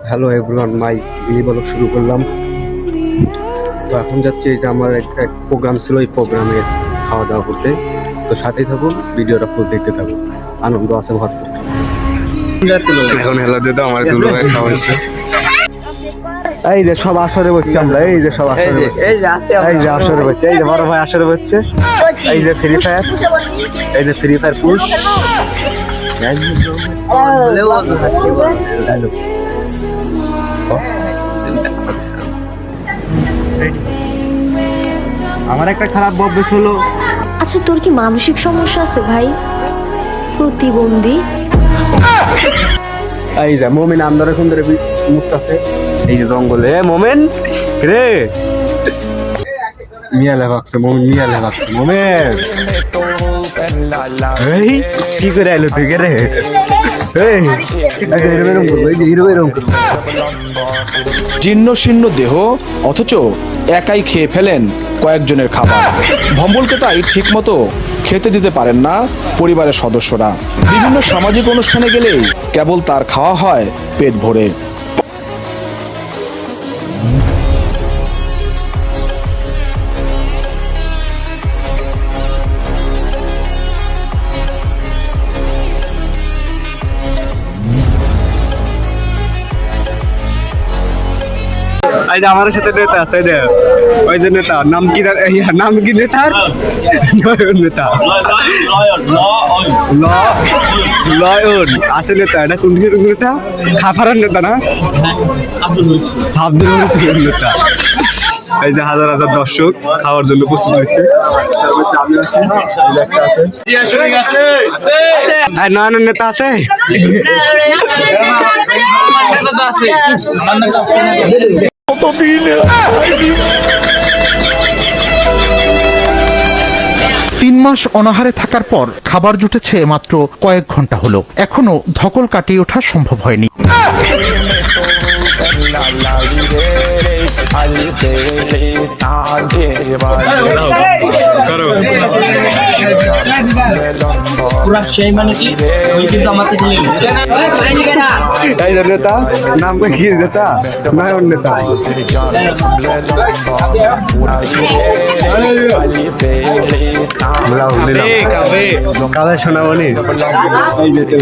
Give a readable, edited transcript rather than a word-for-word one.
Hello everyone, my mini blog শুরু করলাম। তো এখন যাচ্ছি, এই যে আমার একটা প্রোগ্রাম ছিল, এই প্রোগ্রামে খাওয়া দাওয়া করতে। তো সাথেই থাকুন, ভিডিওটা ফুল দেখতে থাকুন, আনন্দ আছে ভরপুর। এখন হেলা দিতে আমার দুলো ভাই খাওয়া হচ্ছে। এই যে সব আসরে বসছে, আমরা এই যে সব আসরে এই যে আসরে বসছে, এই যে বড় ভাই আসরে বসছে, এই যে ফ্রি ফায়ার, এই যে ফ্রি ফায়ার পুশ। আমার একটা খারাপ অভ্যাস হলো। আচ্ছা, তোর কি মানসিক সমস্যা আছে ভাই? প্রতিবন্ধী? এই যে মোমেন আমদার সুন্দর মুক্ত আছে, এই যে জঙ্গলে মোমেন রে মিয়ালে ভাগছে, মোমেন মিয়ালে ভাগছে, মোমেন এই কি করে আইলো তুই রে? এই এরকম করবো, এই যে এরকম করবো। জীর্ণ শীর্ণ দেহ, অথচ একাই খেয়ে ফেলেন কয়েকজনের খাবার। ভম্বলকে তাই ঠিক মতো খেতে দিতে পারেন না পরিবারের সদস্যরা। বিভিন্ন সামাজিক অনুষ্ঠানে গেলেই কেবল তার খাওয়া হয় পেট ভরে। এই যে আমার সাথে নেতা আছে, ওই যে নেতা নাম কি, নাম কি নেতার? নেতা লয়ন আছে নেতা। এটা কোন নেতা? খাফারের নেতা না? আব্দুল রশিদের নেতা। এই যে হাজার হাজার দর্শক খাওয়ার জন্য প্রস্তুত হচ্ছে। নয়নের নেতা আছে। তিন মাস অনাহারে থাকার পর খাবার জুটেছে মাত্র কয়েক ঘন্টা হলো, এখনো ধকল কাটিয়ে ওঠা সম্ভব হয়নি। এই যে নেতা নাম কি? নেতা নয়ন নেতা। কালে শোনাবনি। এই যেতে